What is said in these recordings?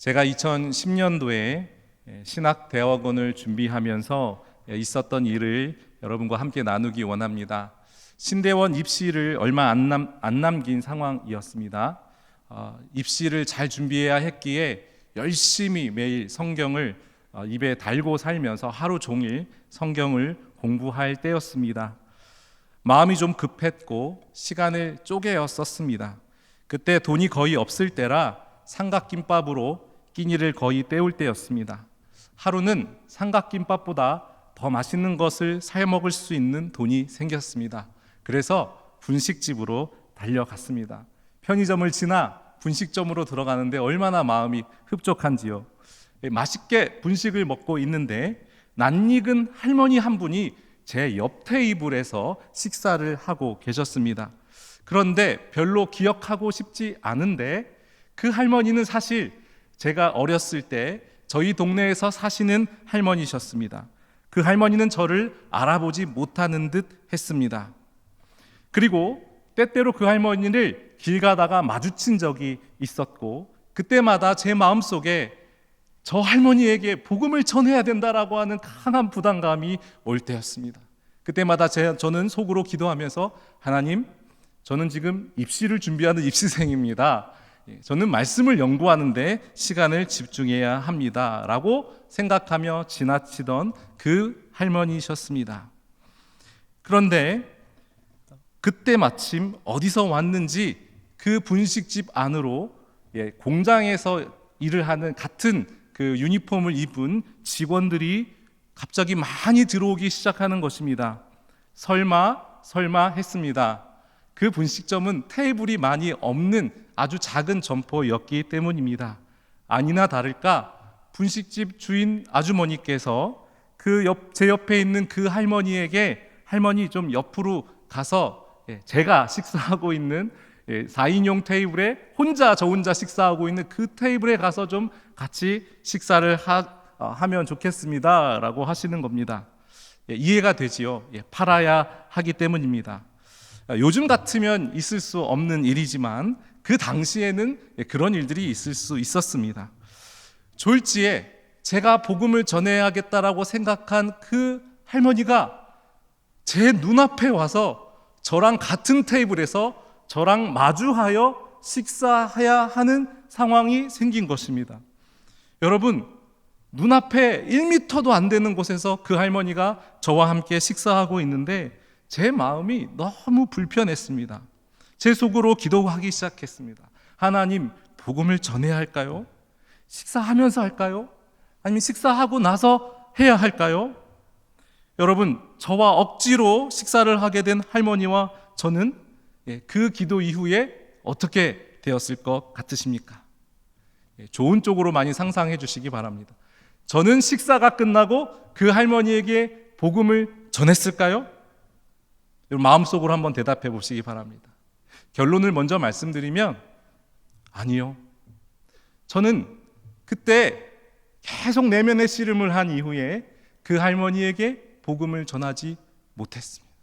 제가 2010년도에 신학대학원을 준비하면서 있었던 일을 여러분과 함께 나누기 원합니다. 신대원 입시를 얼마 안 남긴 상황이었습니다. 입시를 잘 준비해야 했기에 열심히 매일 성경을 입에 달고 살면서 하루 종일 성경을 공부할 때였습니다. 마음이 좀 급했고 시간을 쪼개어 썼습니다. 그때 돈이 거의 없을 때라 삼각김밥으로 끼니를 거의 때울 때였습니다. 하루는 삼각김밥보다 더 맛있는 것을 사 먹을 수 있는 돈이 생겼습니다. 그래서 분식집으로 달려갔습니다. 편의점을 지나 분식점으로 들어가는데 얼마나 마음이 흡족한지요. 맛있게 분식을 먹고 있는데 낯익은 할머니 한 분이 제 옆 테이블에서 식사를 하고 계셨습니다. 그런데 별로 기억하고 싶지 않은데 그 할머니는 사실 제가 어렸을 때 저희 동네에서 사시는 할머니셨습니다. 그 할머니는 저를 알아보지 못하는 듯 했습니다. 그리고 때때로 그 할머니를 길 가다가 마주친 적이 있었고 그때마다 제 마음속에 저 할머니에게 복음을 전해야 된다라고 하는 강한 부담감이 올 때였습니다. 그때마다 저는 속으로 기도하면서 하나님, 저는 지금 입시를 준비하는 입시생입니다. 저는 말씀을 연구하는데 시간을 집중해야 합니다 라고 생각하며 지나치던 그 할머니셨습니다. 그런데 그때 마침 어디서 왔는지 그 분식집 안으로 공장에서 일을 하는 같은 그 유니폼을 입은 직원들이 갑자기 많이 들어오기 시작하는 것입니다. 설마 했습니다. 그 분식점은 테이블이 많이 없는 아주 작은 점포였기 때문입니다. 아니나 다를까 분식집 주인 아주머니께서 제 옆에 있는 그 할머니에게 할머니 좀 옆으로 가서 제가 식사하고 있는 4인용 테이블에 저 혼자 식사하고 있는 그 테이블에 가서 좀 같이 식사를 하면 좋겠습니다 라고 하시는 겁니다. 이해가 되지요. 팔아야 하기 때문입니다. 요즘 같으면 있을 수 없는 일이지만 그 당시에는 그런 일들이 있을 수 있었습니다. 졸지에 제가 복음을 전해야겠다라고 생각한 그 할머니가 제 눈앞에 와서 저랑 같은 테이블에서 저랑 마주하여 식사해야 하는 상황이 생긴 것입니다. 여러분, 눈앞에 1m도 안 되는 곳에서 그 할머니가 저와 함께 식사하고 있는데 제 마음이 너무 불편했습니다. 제 속으로 기도하기 시작했습니다. 하나님, 복음을 전해야 할까요? 식사하면서 할까요? 아니면 식사하고 나서 해야 할까요? 여러분, 저와 억지로 식사를 하게 된 할머니와 저는 그 기도 이후에 어떻게 되었을 것 같으십니까? 좋은 쪽으로 많이 상상해 주시기 바랍니다. 저는 식사가 끝나고 그 할머니에게 복음을 전했을까요? 마음속으로 한번 대답해 보시기 바랍니다. 결론을 먼저 말씀드리면 아니요. 저는 그때 계속 내면의 씨름을 한 이후에 그 할머니에게 복음을 전하지 못했습니다.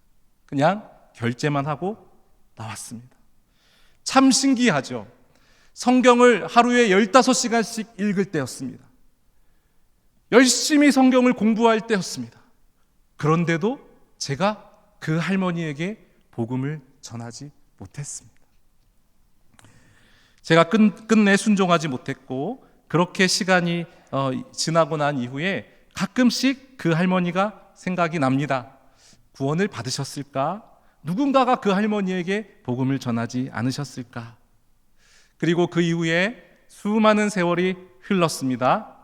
그냥 결제만 하고 나왔습니다. 참 신기하죠. 성경을 하루에 15시간씩 읽을 때였습니다. 열심히 성경을 공부할 때였습니다. 그런데도 제가 그 할머니에게 복음을 전하지 못했습니다. 제가 끝내 순종하지 못했고 그렇게 시간이 지나고 난 이후에 가끔씩 그 할머니가 생각이 납니다. 구원을 받으셨을까? 누군가가 그 할머니에게 복음을 전하지 않으셨을까? 그리고 그 이후에 수많은 세월이 흘렀습니다.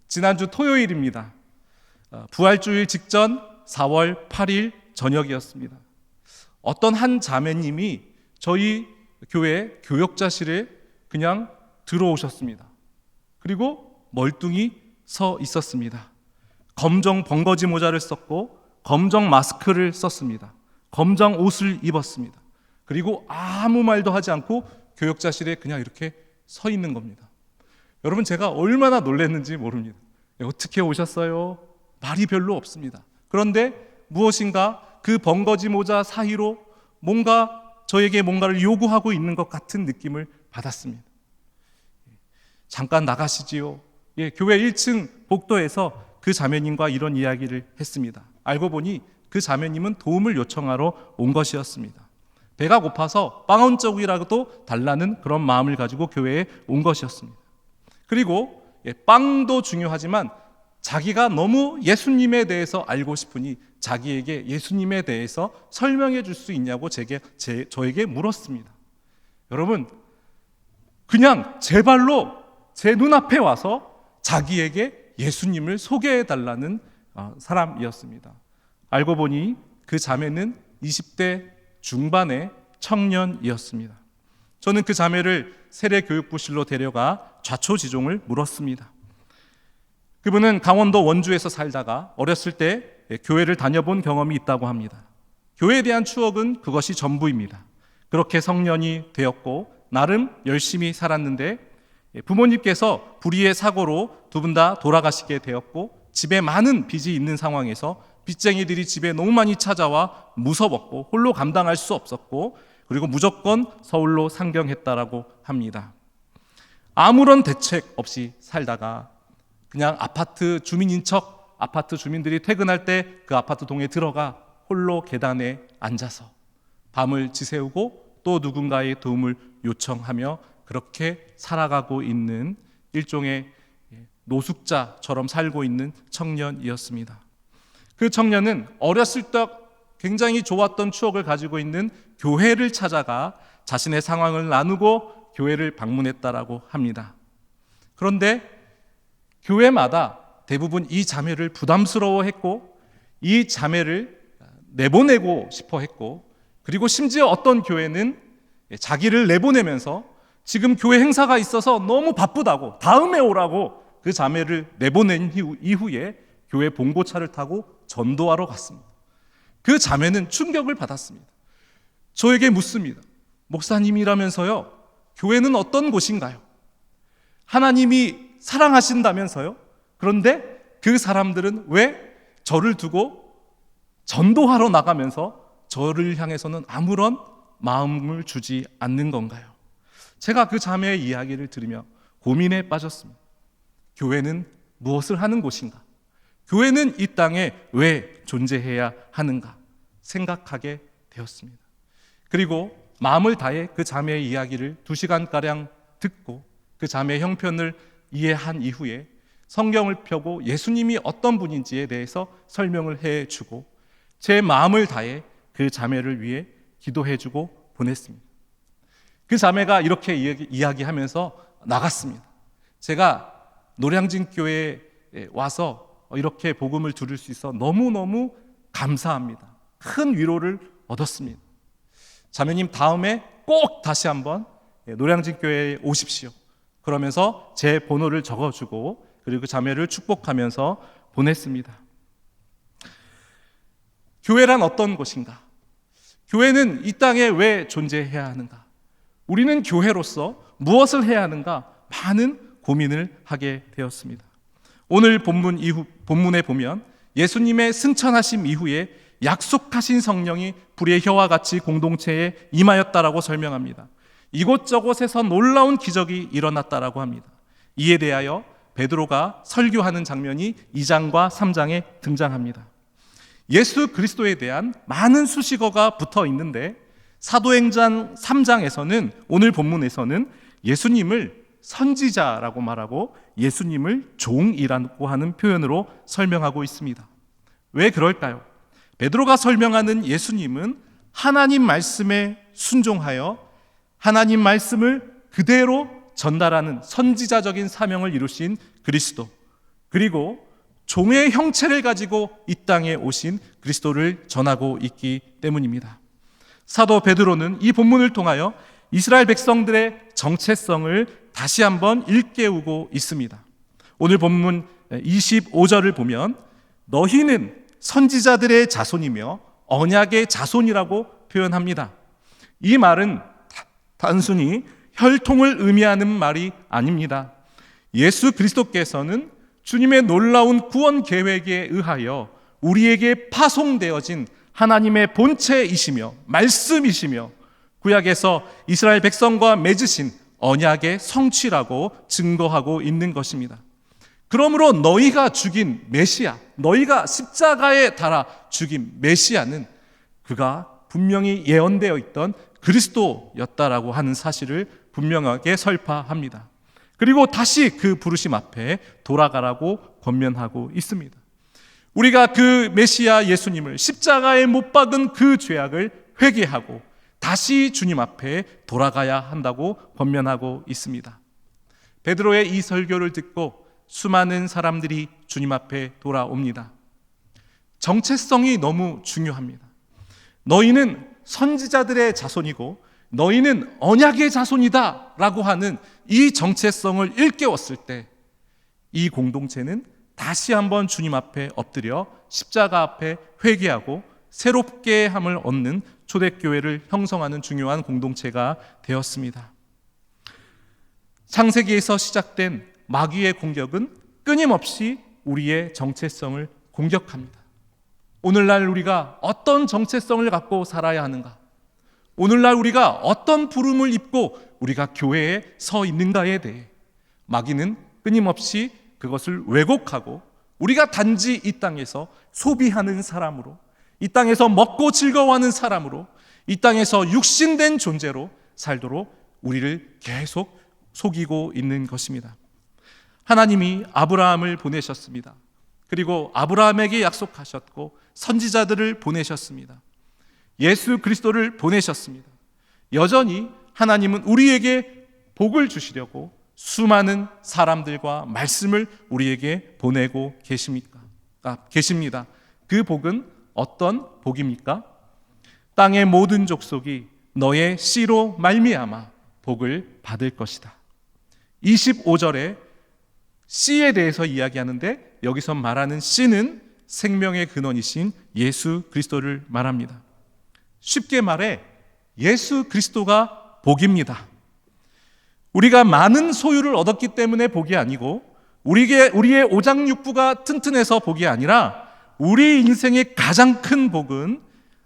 지난주 토요일입니다. 부활주일 직전 4월 8일 저녁이었습니다. 어떤 한 자매님이 저희 교회 교역자실에 그냥 들어오셨습니다. 그리고 멀뚱히 서 있었습니다. 검정 번거지 모자를 썼고 검정 마스크를 썼습니다. 검정 옷을 입었습니다. 그리고 아무 말도 하지 않고 교역자실에 그냥 이렇게 서 있는 겁니다. 여러분, 제가 얼마나 놀랐는지 모릅니다. 어떻게 오셨어요? 말이 별로 없습니다. 그런데 무엇인가 그 번거지 모자 사이로 저에게 뭔가를 요구하고 있는 것 같은 느낌을 받았습니다. 잠깐 나가시지요. 교회 1층 복도에서 그 자매님과 이런 이야기를 했습니다. 알고 보니 그 자매님은 도움을 요청하러 온 것이었습니다. 배가 고파서 빵 한 조각이라도 달라는 그런 마음을 가지고 교회에 온 것이었습니다. 그리고 빵도 중요하지만 자기가 너무 예수님에 대해서 알고 싶으니 자기에게 예수님에 대해서 설명해 줄 수 있냐고 저에게 물었습니다. 여러분, 그냥 제 발로 제 눈앞에 와서 자기에게 예수님을 소개해 달라는 사람이었습니다. 알고 보니 그 자매는 20대 중반의 청년이었습니다. 저는 그 자매를 세례교육부실로 데려가 좌초지종을 물었습니다. 그분은 강원도 원주에서 살다가 어렸을 때 교회를 다녀본 경험이 있다고 합니다. 교회에 대한 추억은 그것이 전부입니다. 그렇게 성년이 되었고 나름 열심히 살았는데 부모님께서 불의의 사고로 두 분 다 돌아가시게 되었고 집에 많은 빚이 있는 상황에서 빚쟁이들이 집에 너무 많이 찾아와 무서웠고 홀로 감당할 수 없었고 그리고 무조건 서울로 상경했다라고 합니다. 아무런 대책 없이 살다가 그냥 아파트 주민인 척 아파트 주민들이 퇴근할 때 그 아파트 동에 들어가 홀로 계단에 앉아서 밤을 지새우고 또 누군가의 도움을 요청하며 그렇게 살아가고 있는 일종의 노숙자처럼 살고 있는 청년이었습니다. 그 청년은 어렸을 때 굉장히 좋았던 추억을 가지고 있는 교회를 찾아가 자신의 상황을 나누고 교회를 방문했다라고 합니다. 그런데 교회마다 대부분 이 자매를 부담스러워했고 이 자매를 내보내고 싶어 했고 그리고 심지어 어떤 교회는 자기를 내보내면서 지금 교회 행사가 있어서 너무 바쁘다고 다음에 오라고 그 자매를 내보낸 이후에 교회 봉고차를 타고 전도하러 갔습니다. 그 자매는 충격을 받았습니다. 저에게 묻습니다. 목사님이라면서요, 교회는 어떤 곳인가요? 하나님이 사랑하신다면서요? 그런데 그 사람들은 왜 저를 두고 전도하러 나가면서 저를 향해서는 아무런 마음을 주지 않는 건가요? 제가 그 자매의 이야기를 들으며 고민에 빠졌습니다. 교회는 무엇을 하는 곳인가? 교회는 이 땅에 왜 존재해야 하는가 생각하게 되었습니다. 그리고 마음을 다해 그 자매의 이야기를 2시간가량 듣고 그 자매의 형편을 이해한 이후에 성경을 펴고 예수님이 어떤 분인지에 대해서 설명을 해주고 제 마음을 다해 그 자매를 위해 기도해주고 보냈습니다. 그 자매가 이렇게 이야기하면서 나갔습니다. 제가 노량진 교회에 와서 이렇게 복음을 들을 수 있어 너무너무 감사합니다. 큰 위로를 얻었습니다. 자매님 다음에 꼭 다시 한번 노량진 교회에 오십시오. 그러면서 제 번호를 적어주고 그리고 자매를 축복하면서 보냈습니다. 교회란 어떤 곳인가? 교회는 이 땅에 왜 존재해야 하는가? 우리는 교회로서 무엇을 해야 하는가? 많은 고민을 하게 되었습니다. 오늘 본문에 보면 예수님의 승천하심 이후에 약속하신 성령이 불의 혀와 같이 공동체에 임하였다라고 설명합니다. 이곳저곳에서 놀라운 기적이 일어났다라고 합니다. 이에 대하여 베드로가 설교하는 장면이 2장과 3장에 등장합니다. 예수 그리스도에 대한 많은 수식어가 붙어 있는데 사도행전 3장에서는 오늘 본문에서는 예수님을 선지자라고 말하고 예수님을 종이라고 하는 표현으로 설명하고 있습니다. 왜 그럴까요? 베드로가 설명하는 예수님은 하나님 말씀에 순종하여 하나님 말씀을 그대로 전달하는 선지자적인 사명을 이루신 그리스도, 그리고 종의 형체를 가지고 이 땅에 오신 그리스도를 전하고 있기 때문입니다. 사도 베드로는 이 본문을 통하여 이스라엘 백성들의 정체성을 다시 한번 일깨우고 있습니다. 오늘 본문 25절을 보면 너희는 선지자들의 자손이며 언약의 자손이라고 표현합니다. 이 말은 단순히 혈통을 의미하는 말이 아닙니다. 예수 그리스도께서는 주님의 놀라운 구원 계획에 의하여 우리에게 파송되어진 하나님의 본체이시며 말씀이시며 구약에서 이스라엘 백성과 맺으신 언약의 성취라고 증거하고 있는 것입니다. 그러므로 너희가 죽인 메시아, 너희가 십자가에 달아 죽인 메시아는 그가 분명히 예언되어 있던 그리스도였다라고 하는 사실을 분명하게 설파합니다. 그리고 다시 그 부르심 앞에 돌아가라고 권면하고 있습니다. 우리가 그 메시아 예수님을 십자가에 못 박은 그 죄악을 회개하고 다시 주님 앞에 돌아가야 한다고 권면하고 있습니다. 베드로의 이 설교를 듣고 수많은 사람들이 주님 앞에 돌아옵니다. 정체성이 너무 중요합니다. 너희는 선지자들의 자손이고 너희는 언약의 자손이다 라고 하는 이 정체성을 일깨웠을 때 이 공동체는 다시 한번 주님 앞에 엎드려 십자가 앞에 회개하고 새롭게 함을 얻는 초대교회를 형성하는 중요한 공동체가 되었습니다. 창세기에서 시작된 마귀의 공격은 끊임없이 우리의 정체성을 공격합니다. 오늘날 우리가 어떤 정체성을 갖고 살아야 하는가? 오늘날 우리가 어떤 부름을 입고 우리가 교회에 서 있는가에 대해 마귀는 끊임없이 그것을 왜곡하고 우리가 단지 이 땅에서 소비하는 사람으로, 이 땅에서 먹고 즐거워하는 사람으로, 이 땅에서 육신된 존재로 살도록 우리를 계속 속이고 있는 것입니다. 하나님이 아브라함을 보내셨습니다. 그리고 아브라함에게 약속하셨고 선지자들을 보내셨습니다. 예수 그리스도를 보내셨습니다. 여전히 하나님은 우리에게 복을 주시려고 수많은 사람들과 말씀을 우리에게 보내고 계십니다. 그 복은 어떤 복입니까? 땅의 모든 족속이 너의 씨로 말미암아 복을 받을 것이다. 25절에 씨에 대해서 이야기하는데 여기서 말하는 씨는 생명의 근원이신 예수 그리스도를 말합니다. 쉽게 말해 예수 그리스도가 복입니다. 우리가 많은 소유를 얻었기 때문에 복이 아니고 우리의 오장육부가 튼튼해서 복이 아니라 우리 인생의 가장 큰 복은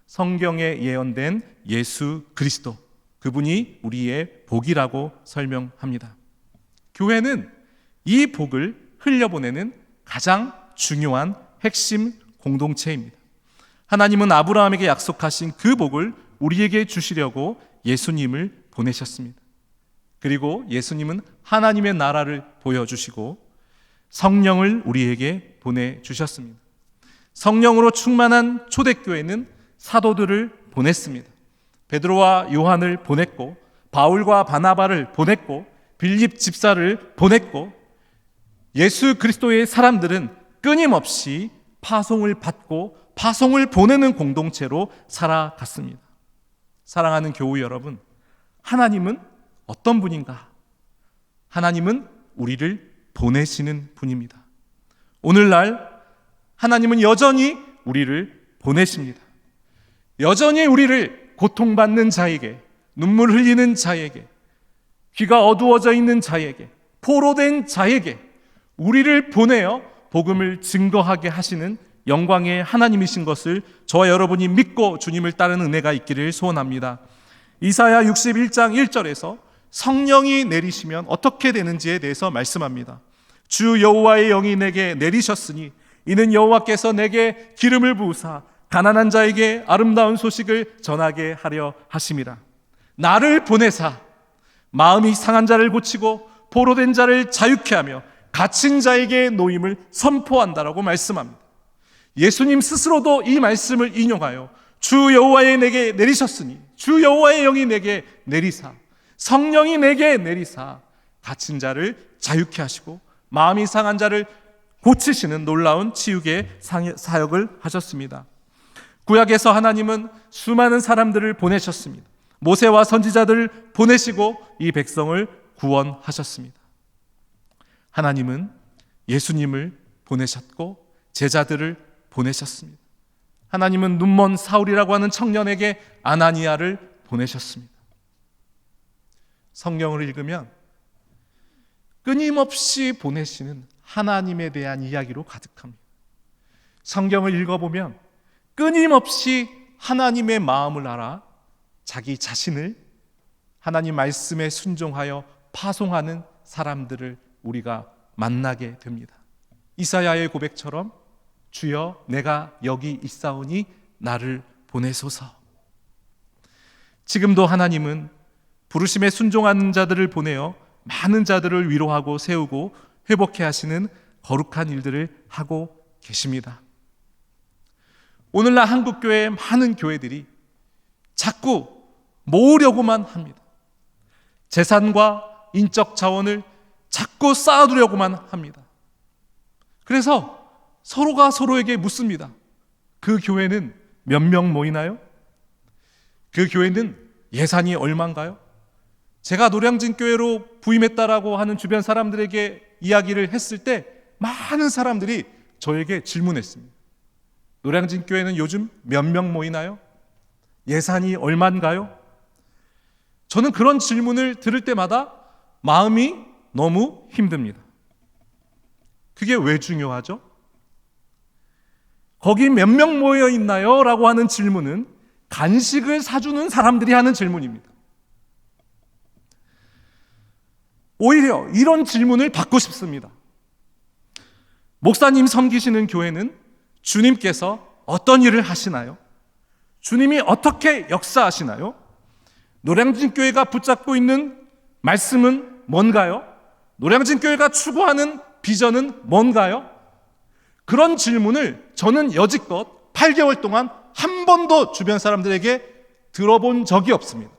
성경에 예언된 예수 그리스도, 그분이 우리의 복이라고 설명합니다. 교회는 이 복을 흘려보내는 가장 중요한 핵심 공동체입니다. 하나님은 아브라함에게 약속하신 그 복을 우리에게 주시려고 예수님을 보내셨습니다. 그리고 예수님은 하나님의 나라를 보여주시고 성령을 우리에게 보내주셨습니다. 성령으로 충만한 초대교회는 사도들을 보냈습니다. 베드로와 요한을 보냈고 바울과 바나바를 보냈고 빌립 집사를 보냈고 예수 그리스도의 사람들은 끊임없이 파송을 받고 파송을 보내는 공동체로 살아갔습니다. 사랑하는 교우 여러분, 하나님은 어떤 분인가? 하나님은 우리를 보내시는 분입니다. 오늘날 하나님은 여전히 우리를 보내십니다. 여전히 우리를 고통받는 자에게, 눈물 흘리는 자에게, 귀가 어두워져 있는 자에게, 포로된 자에게 우리를 보내어 복음을 증거하게 하시는 영광의 하나님이신 것을 저와 여러분이 믿고 주님을 따르는 은혜가 있기를 소원합니다. 이사야 61장 1절에서 성령이 내리시면 어떻게 되는지에 대해서 말씀합니다. 주 여호와의 영이 내게 내리셨으니 이는 여호와께서 내게 기름을 부으사 가난한 자에게 아름다운 소식을 전하게 하려 하심이라. 나를 보내사 마음이 상한 자를 고치고 포로된 자를 자유케 하며 갇힌 자에게 노임을 선포한다라고 말씀합니다. 예수님 스스로도 이 말씀을 인용하여 주 여호와의 내게 내리셨으니 주 여호와의 영이 내게 내리사 성령이 내게 내리사 갇힌 자를 자유케 하시고 마음이 상한 자를 고치시는 놀라운 치유의 사역을 하셨습니다. 구약에서 하나님은 수많은 사람들을 보내셨습니다. 모세와 선지자들을 보내시고 이 백성을 구원하셨습니다. 하나님은 예수님을 보내셨고 제자들을 보내셨습니다. 하나님은 눈먼 사울이라고 하는 청년에게 아나니아를 보내셨습니다. 성경을 읽으면 끊임없이 보내시는 하나님에 대한 이야기로 가득합니다. 성경을 읽어보면 끊임없이 하나님의 마음을 알아 자기 자신을 하나님 말씀에 순종하여 파송하는 사람들을 우리가 만나게 됩니다. 이사야의 고백처럼 주여 내가 여기 있사오니 나를 보내소서. 지금도 하나님은 부르심에 순종하는 자들을 보내어 많은 자들을 위로하고 세우고 회복해 하시는 거룩한 일들을 하고 계십니다. 오늘날 한국교회의 많은 교회들이 자꾸 모으려고만 합니다. 재산과 인적 자원을 자꾸 쌓아두려고만 합니다. 그래서 서로가 서로에게 묻습니다. 그 교회는 몇 명 모이나요? 그 교회는 예산이 얼마인가요? 제가 노량진 교회로 부임했다라고 하는 주변 사람들에게 이야기를 했을 때 많은 사람들이 저에게 질문했습니다. 노량진 교회는 요즘 몇 명 모이나요? 예산이 얼마인가요? 저는 그런 질문을 들을 때마다 마음이 너무 힘듭니다. 그게 왜 중요하죠? 거기 몇 명 모여 있나요? 라고 하는 질문은 간식을 사주는 사람들이 하는 질문입니다. 오히려 이런 질문을 받고 싶습니다. 목사님 섬기시는 교회는 주님께서 어떤 일을 하시나요? 주님이 어떻게 역사하시나요? 노량진 교회가 붙잡고 있는 말씀은 뭔가요? 노량진 교회가 추구하는 비전은 뭔가요? 그런 질문을 저는 여지껏 8개월 동안 한 번도 주변 사람들에게 들어본 적이 없습니다.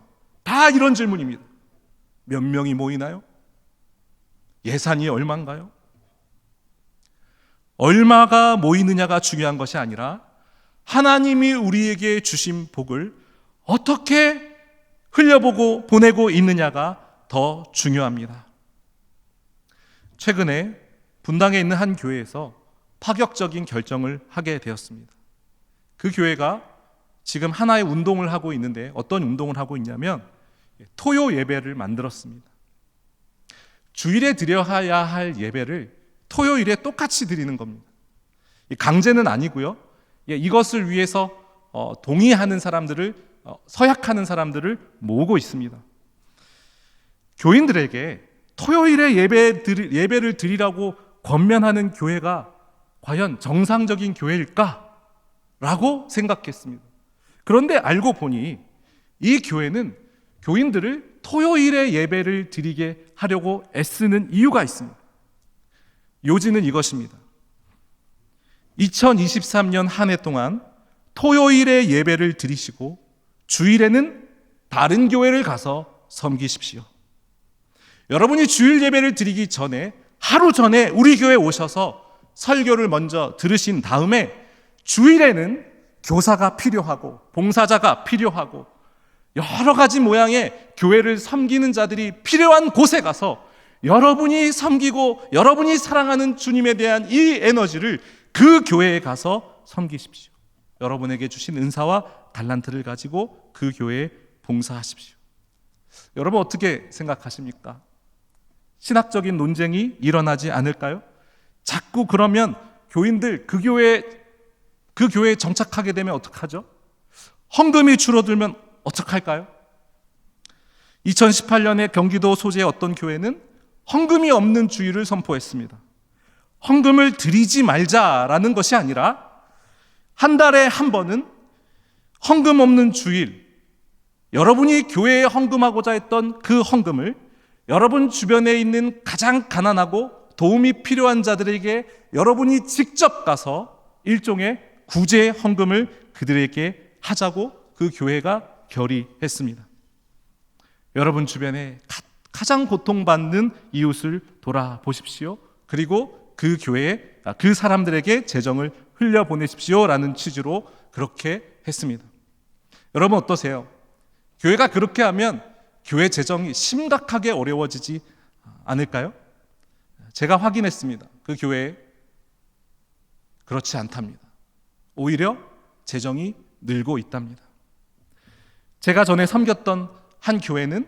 다 이런 질문입니다. 몇 명이 모이나요? 예산이 얼마인가요? 얼마가 모이느냐가 중요한 것이 아니라 하나님이 우리에게 주신 복을 어떻게 흘려보고 보내고 있느냐가 더 중요합니다. 최근에 분당에 있는 한 교회에서 파격적인 결정을 하게 되었습니다. 그 교회가 지금 하나의 운동을 하고 있는데 어떤 운동을 하고 있냐면 토요 예배를 만들었습니다. 주일에 드려야 할 예배를 토요일에 똑같이 드리는 겁니다. 강제는 아니고요. 이것을 위해서 동의하는 사람들을, 서약하는 사람들을 모으고 있습니다. 교인들에게 토요일에 예배를 드리라고 권면하는 교회가 과연 정상적인 교회일까? 라고 생각했습니다. 그런데 알고 보니 이 교회는 교인들을 토요일에 예배를 드리게 하려고 애쓰는 이유가 있습니다. 요지는 이것입니다. 2023년 한 해 동안 토요일에 예배를 드리시고 주일에는 다른 교회를 가서 섬기십시오. 여러분이 주일 예배를 드리기 전에 하루 전에 우리 교회에 오셔서 설교를 먼저 들으신 다음에 주일에는 교사가 필요하고 봉사자가 필요하고 여러 가지 모양의 교회를 섬기는 자들이 필요한 곳에 가서 여러분이 섬기고 여러분이 사랑하는 주님에 대한 이 에너지를 그 교회에 가서 섬기십시오. 여러분에게 주신 은사와 달란트를 가지고 그 교회에 봉사하십시오. 여러분 어떻게 생각하십니까? 신학적인 논쟁이 일어나지 않을까요? 자꾸 그러면 교인들 그 교회에 정착하게 되면 어떡하죠? 헌금이 줄어들면 어떡할까요? 2018년에 경기도 소재의 어떤 교회는 헌금이 없는 주일을 선포했습니다. 헌금을 드리지 말자라는 것이 아니라 한 달에 한 번은 헌금 없는 주일, 여러분이 교회에 헌금하고자 했던 그 헌금을 여러분 주변에 있는 가장 가난하고 도움이 필요한 자들에게 여러분이 직접 가서 일종의 구제 헌금을 그들에게 하자고 그 교회가 결의했습니다. 여러분 주변에 가장 고통받는 이웃을 돌아보십시오. 그리고 그 교회에 그 사람들에게 재정을 흘려보내십시오라는 취지로 그렇게 했습니다. 여러분 어떠세요? 교회가 그렇게 하면 교회 재정이 심각하게 어려워지지 않을까요? 제가 확인했습니다. 그 교회에 그렇지 않답니다. 오히려 재정이 늘고 있답니다. 제가 전에 섬겼던 한 교회는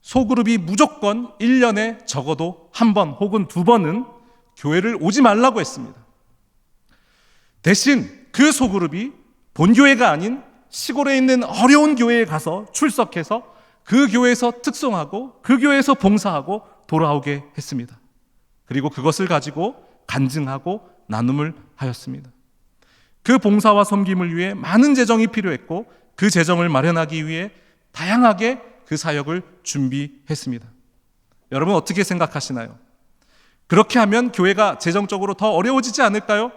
소그룹이 무조건 1년에 적어도 한 번 혹은 두 번은 교회를 오지 말라고 했습니다. 대신 그 소그룹이 본교회가 아닌 시골에 있는 어려운 교회에 가서 출석해서 그 교회에서 특송하고 그 교회에서 봉사하고 돌아오게 했습니다. 그리고 그것을 가지고 간증하고 나눔을 하였습니다. 그 봉사와 섬김을 위해 많은 재정이 필요했고 그 재정을 마련하기 위해 다양하게 그 사역을 준비했습니다. 여러분 어떻게 생각하시나요? 그렇게 하면 교회가 재정적으로 더 어려워지지 않을까요?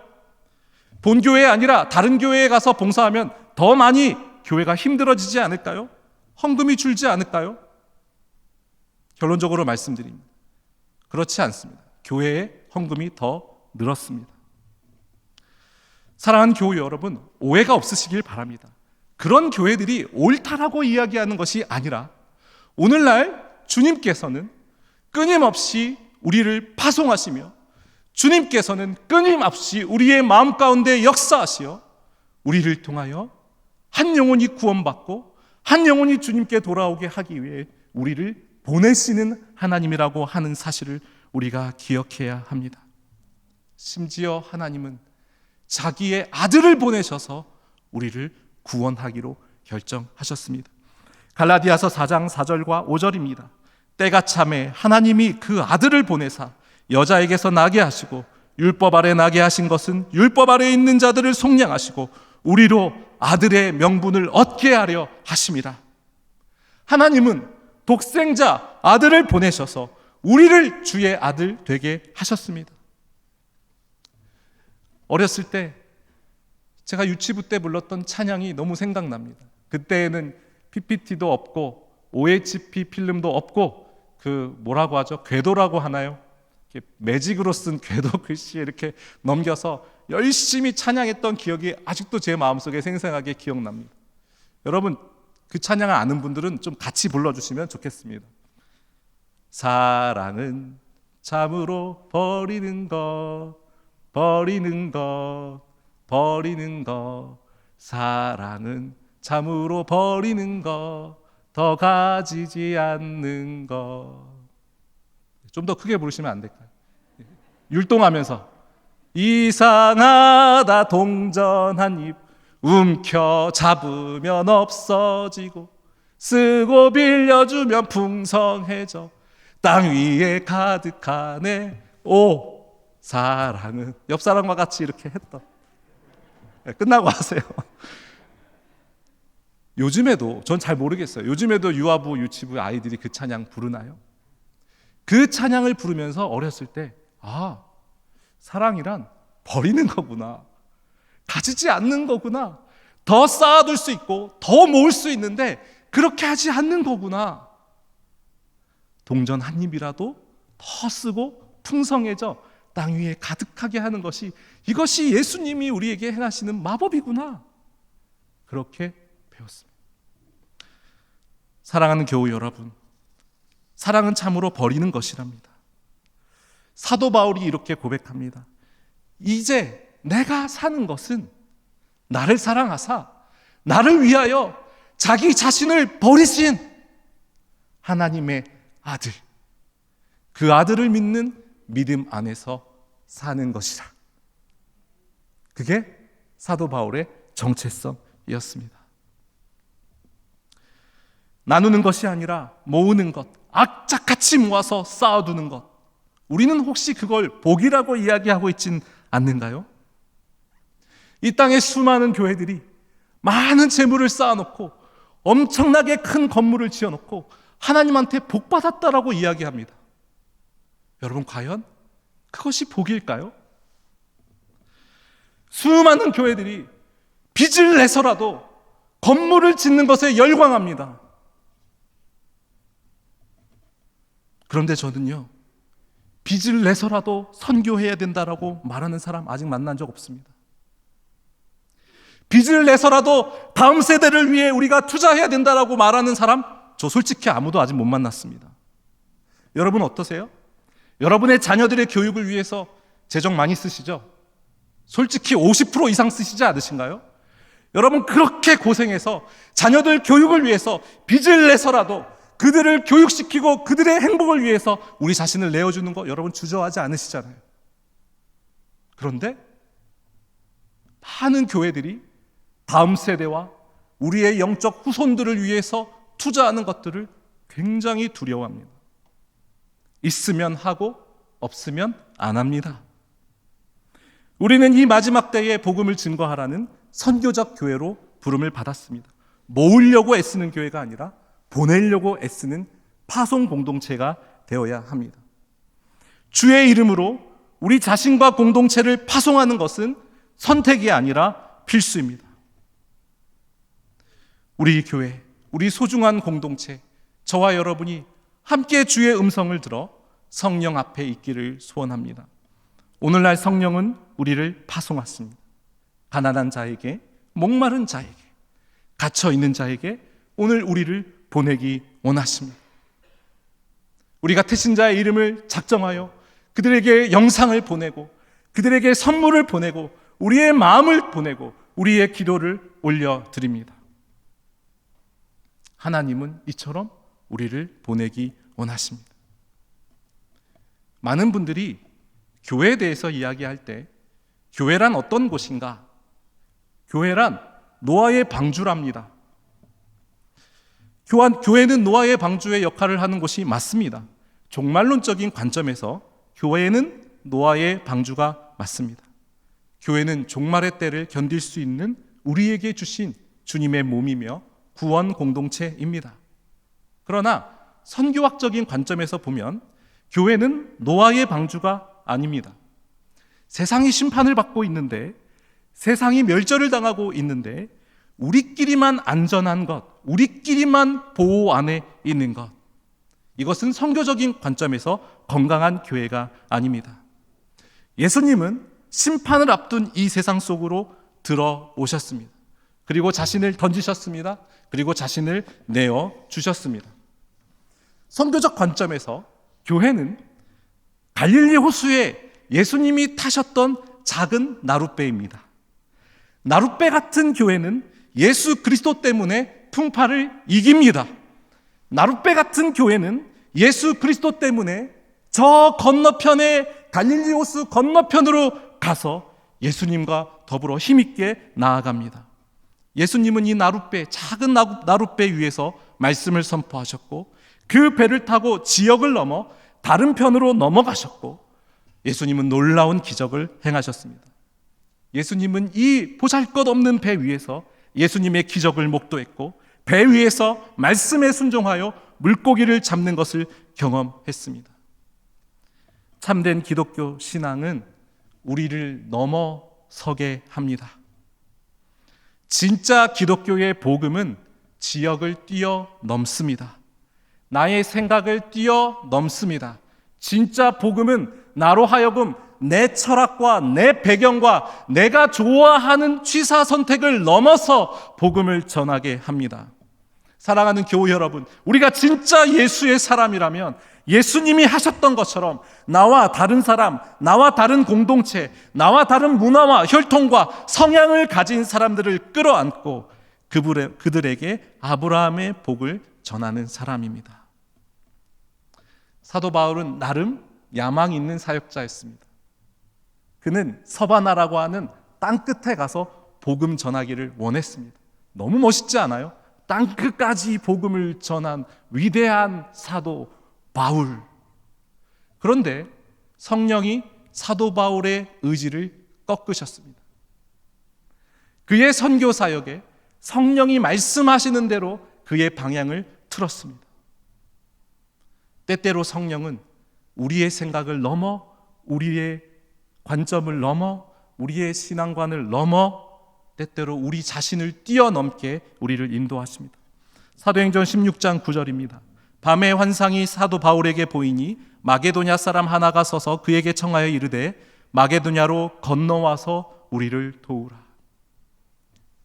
본교회 아니라 다른 교회에 가서 봉사하면 더 많이 교회가 힘들어지지 않을까요? 헌금이 줄지 않을까요? 결론적으로 말씀드립니다. 그렇지 않습니다. 교회의 헌금이 더 늘었습니다. 사랑하는 교회 여러분, 오해가 없으시길 바랍니다. 그런 교회들이 옳다라고 이야기하는 것이 아니라 오늘날 주님께서는 끊임없이 우리를 파송하시며 주님께서는 끊임없이 우리의 마음 가운데 역사하시어 우리를 통하여 한 영혼이 구원받고 한 영혼이 주님께 돌아오게 하기 위해 우리를 보내시는 하나님이라고 하는 사실을 우리가 기억해야 합니다. 심지어 하나님은 자기의 아들을 보내셔서 우리를 구원하기로 결정하셨습니다. 갈라디아서 4장 4절과 5절입니다. 때가 차매 하나님이 그 아들을 보내사 여자에게서 나게 하시고 율법 아래 나게 하신 것은 율법 아래 있는 자들을 속량하시고 우리로 아들의 명분을 얻게 하려 하심이라. 하나님은 독생자 아들을 보내셔서 우리를 주의 아들 되게 하셨습니다. 어렸을 때 제가 유치부 때 불렀던 찬양이 너무 생각납니다. 그때에는 PPT도 없고 OHP 필름도 없고 그 뭐라고 하죠? 궤도라고 하나요? 매직으로 쓴 궤도 글씨에 이렇게 넘겨서 열심히 찬양했던 기억이 아직도 제 마음속에 생생하게 기억납니다. 여러분 그 찬양을 아는 분들은 좀 같이 불러주시면 좋겠습니다. 사랑은 참으로 버리는 것 버리는 것 버리는 것 사랑은 참으로 버리는 것 더 가지지 않는 것. 좀 더 크게 부르시면 안 될까요? 율동하면서 이상하다 동전 한 입 움켜 잡으면 없어지고 쓰고 빌려주면 풍성해져 땅 위에 가득하네 오 사랑은. 옆 사람과 같이 이렇게 했던. 끝나고 하세요. 요즘에도 전 잘 모르겠어요. 요즘에도 유아부 유치부 아이들이 그 찬양 부르나요? 그 찬양을 부르면서 어렸을 때 사랑이란 버리는 거구나, 가지지 않는 거구나, 더 쌓아둘 수 있고 더 모을 수 있는데 그렇게 하지 않는 거구나, 동전 한 입이라도 더 쓰고 풍성해져 땅 위에 가득하게 하는 것이 이것이 예수님이 우리에게 행하시는 마법이구나, 그렇게 배웠습니다. 사랑하는 교우 여러분, 사랑은 참으로 버리는 것이랍니다. 사도 바울이 이렇게 고백합니다. 이제 내가 사는 것은 나를 사랑하사 나를 위하여 자기 자신을 버리신 하나님의 아들, 그 아들을 믿는 믿음 안에서 사는 것이라. 그게 사도 바울의 정체성이었습니다. 나누는 것이 아니라 모으는 것, 악착같이 모아서 쌓아두는 것, 우리는 혹시 그걸 복이라고 이야기하고 있진 않는가요? 이 땅에 수많은 교회들이 많은 재물을 쌓아놓고 엄청나게 큰 건물을 지어놓고 하나님한테 복받았다라고 이야기합니다. 여러분 과연 그것이 복일까요? 수많은 교회들이 빚을 내서라도 건물을 짓는 것에 열광합니다. 그런데 저는요, 빚을 내서라도 선교해야 된다라고 말하는 사람 아직 만난 적 없습니다. 빚을 내서라도 다음 세대를 위해 우리가 투자해야 된다라고 말하는 사람, 저 솔직히 아무도 아직 못 만났습니다. 여러분 어떠세요? 여러분의 자녀들의 교육을 위해서 재정 많이 쓰시죠? 솔직히 50% 이상 쓰시지 않으신가요? 여러분 그렇게 고생해서 자녀들 교육을 위해서 빚을 내서라도 그들을 교육시키고 그들의 행복을 위해서 우리 자신을 내어주는 거 여러분 주저하지 않으시잖아요. 그런데 많은 교회들이 다음 세대와 우리의 영적 후손들을 위해서 투자하는 것들을 굉장히 두려워합니다. 있으면 하고 없으면 안 합니다. 우리는 이 마지막 때에 복음을 증거하라는 선교적 교회로 부름을 받았습니다. 모으려고 애쓰는 교회가 아니라 보내려고 애쓰는 파송 공동체가 되어야 합니다. 주의 이름으로 우리 자신과 공동체를 파송하는 것은 선택이 아니라 필수입니다. 우리 교회, 우리 소중한 공동체, 저와 여러분이 함께 주의 음성을 들어 성령 앞에 있기를 소원합니다. 오늘날 성령은 우리를 파송하십니다. 가난한 자에게, 목마른 자에게, 갇혀 있는 자에게 오늘 우리를 보내기 원하십니다. 우리가 태신자의 이름을 작정하여 그들에게 영상을 보내고 그들에게 선물을 보내고 우리의 마음을 보내고 우리의 기도를 올려드립니다. 하나님은 이처럼 우리를 보내기 원하십니다. 많은 분들이 교회에 대해서 이야기할 때 교회란 어떤 곳인가? 교회란 노아의 방주랍니다. 교회는 노아의 방주의 역할을 하는 곳이 맞습니다. 종말론적인 관점에서 교회는 노아의 방주가 맞습니다. 교회는 종말의 때를 견딜 수 있는 우리에게 주신 주님의 몸이며 구원 공동체입니다. 그러나 선교학적인 관점에서 보면 교회는 노아의 방주가 아닙니다. 세상이 심판을 받고 있는데, 세상이 멸절을 당하고 있는데 우리끼리만 안전한 것, 우리끼리만 보호 안에 있는 것, 이것은 선교적인 관점에서 건강한 교회가 아닙니다. 예수님은 심판을 앞둔 이 세상 속으로 들어오셨습니다. 그리고 자신을 던지셨습니다. 그리고 자신을 내어 주셨습니다. 선교적 관점에서 교회는 갈릴리 호수에 예수님이 타셨던 작은 나룻배입니다. 나룻배 같은 교회는 예수 그리스도 때문에 풍파를 이깁니다. 나룻배 같은 교회는 예수 그리스도 때문에 저 건너편에 갈릴리 호수 건너편으로 가서 예수님과 더불어 힘있게 나아갑니다. 예수님은 이 나룻배, 작은 나룻배 위에서 말씀을 선포하셨고 그 배를 타고 지역을 넘어 다른 편으로 넘어가셨고 예수님은 놀라운 기적을 행하셨습니다. 예수님은 이 보잘것없는 배 위에서 예수님의 기적을 목도했고 배 위에서 말씀에 순종하여 물고기를 잡는 것을 경험했습니다. 참된 기독교 신앙은 우리를 넘어서게 합니다. 진짜 기독교의 복음은 지역을 뛰어넘습니다. 나의 생각을 뛰어넘습니다. 진짜 복음은 나로 하여금 내 철학과 내 배경과 내가 좋아하는 취사 선택을 넘어서 복음을 전하게 합니다. 사랑하는 교우 여러분, 우리가 진짜 예수의 사람이라면 예수님이 하셨던 것처럼 나와 다른 사람, 나와 다른 공동체, 나와 다른 문화와 혈통과 성향을 가진 사람들을 끌어안고 그들에게 아브라함의 복을 전하는 사람입니다. 사도 바울은 나름 야망 있는 사역자였습니다. 그는 서바나라고 하는 땅끝에 가서 복음 전하기를 원했습니다. 너무 멋있지 않아요? 땅끝까지 복음을 전한 위대한 사도 바울. 그런데 성령이 사도 바울의 의지를 꺾으셨습니다. 그의 선교 사역에 성령이 말씀하시는 대로 그의 방향을 틀었습니다. 때때로 성령은 우리의 생각을 넘어, 우리의 관점을 넘어, 우리의 신앙관을 넘어 때때로 우리 자신을 뛰어넘게 우리를 인도하십니다. 사도행전 16장 9절입니다. 밤에 환상이 사도 바울에게 보이니 마게도냐 사람 하나가 서서 그에게 청하여 이르되 마게도냐로 건너와서 우리를 도우라.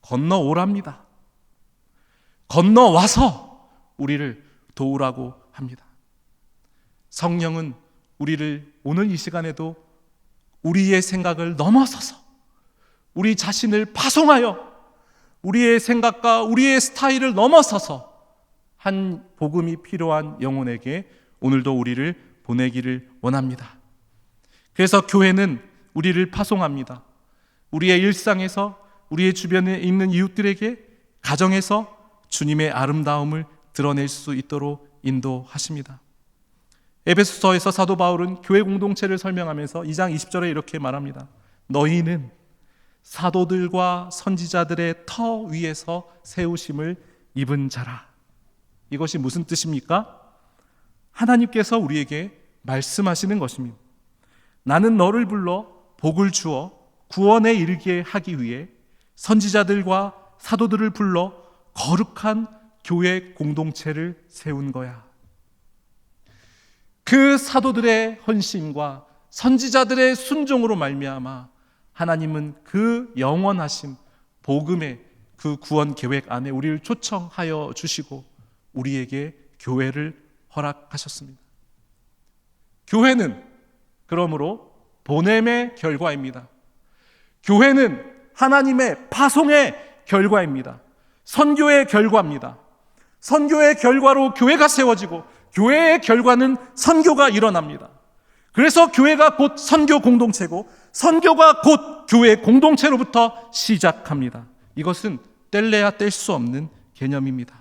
건너오랍니다. 건너와서 우리를 도우라고 합니다. 성령은 우리를 오늘 이 시간에도 우리의 생각을 넘어서서 우리 자신을 파송하여 우리의 생각과 우리의 스타일을 넘어서서 한 복음이 필요한 영혼에게 오늘도 우리를 보내기를 원합니다. 그래서 교회는 우리를 파송합니다. 우리의 일상에서 우리의 주변에 있는 이웃들에게 가정에서 주님의 아름다움을 드러낼 수 있도록 인도하십니다. 에베소서에서 사도 바울은 교회 공동체를 설명하면서 2장 20절에 이렇게 말합니다. 너희는 사도들과 선지자들의 터 위에서 세우심을 입은 자라. 이것이 무슨 뜻입니까? 하나님께서 우리에게 말씀하시는 것입니다. 나는 너를 불러 복을 주어 구원에 이르게 하기 위해 선지자들과 사도들을 불러 거룩한 교회 공동체를 세운 거야. 그 사도들의 헌신과 선지자들의 순종으로 말미암아 하나님은 그 영원하신 복음의 그 구원 계획 안에 우리를 초청하여 주시고 우리에게 교회를 허락하셨습니다. 교회는 그러므로 보냄의 결과입니다. 교회는 하나님의 파송의 결과입니다. 선교의 결과입니다. 선교의 결과로 교회가 세워지고 교회의 결과는 선교가 일어납니다. 그래서 교회가 곧 선교 공동체고 선교가 곧 교회 공동체로부터 시작합니다. 이것은 뗄래야 뗄 수 없는 개념입니다.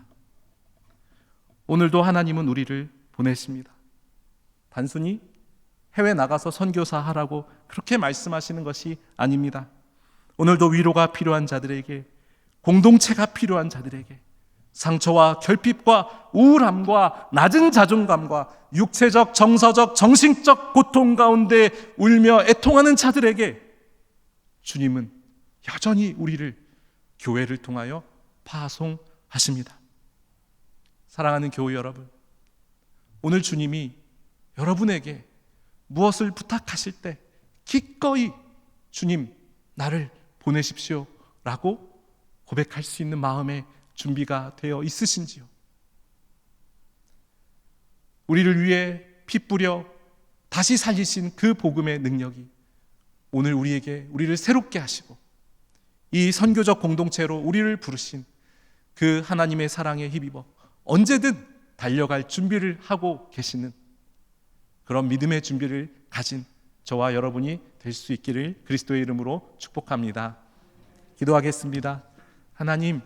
오늘도 하나님은 우리를 보내십니다. 단순히 해외 나가서 선교사 하라고 그렇게 말씀하시는 것이 아닙니다. 오늘도 위로가 필요한 자들에게, 공동체가 필요한 자들에게, 상처와 결핍과 우울함과 낮은 자존감과 육체적, 정서적, 정신적 고통 가운데 울며 애통하는 자들에게 주님은 여전히 우리를 교회를 통하여 파송하십니다. 사랑하는 교회 여러분, 오늘 주님이 여러분에게 무엇을 부탁하실 때 기꺼이 주님 나를 보내십시오 라고 고백할 수 있는 마음의 준비가 되어 있으신지요? 우리를 위해 피 뿌려 다시 살리신 그 복음의 능력이 오늘 우리를 새롭게 하시고 이 선교적 공동체로 우리를 부르신 그 하나님의 사랑에 힘입어 언제든 달려갈 준비를 하고 계시는 그런 믿음의 준비를 가진 저와 여러분이 될 수 있기를 그리스도의 이름으로 축복합니다. 기도하겠습니다. 하나님,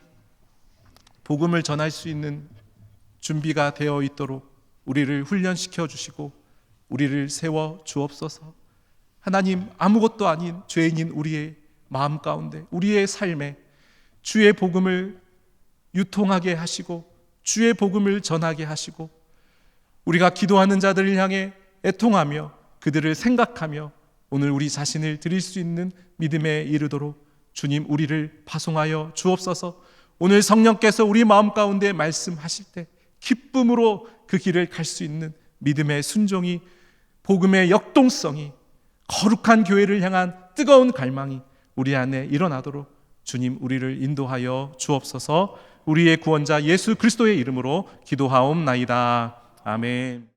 복음을 전할 수 있는 준비가 되어 있도록 우리를 훈련시켜 주시고 우리를 세워 주옵소서. 하나님, 아무것도 아닌 죄인인 우리의 마음 가운데, 우리의 삶에 주의 복음을 유통하게 하시고 주의 복음을 전하게 하시고 우리가 기도하는 자들을 향해 애통하며 그들을 생각하며 오늘 우리 자신을 드릴 수 있는 믿음에 이르도록 주님 우리를 파송하여 주옵소서. 오늘 성령께서 우리 마음 가운데 말씀하실 때 기쁨으로 그 길을 갈 수 있는 믿음의 순종이, 복음의 역동성이, 거룩한 교회를 향한 뜨거운 갈망이 우리 안에 일어나도록 주님 우리를 인도하여 주옵소서. 우리의 구원자 예수 그리스도의 이름으로 기도하옵나이다. 아멘.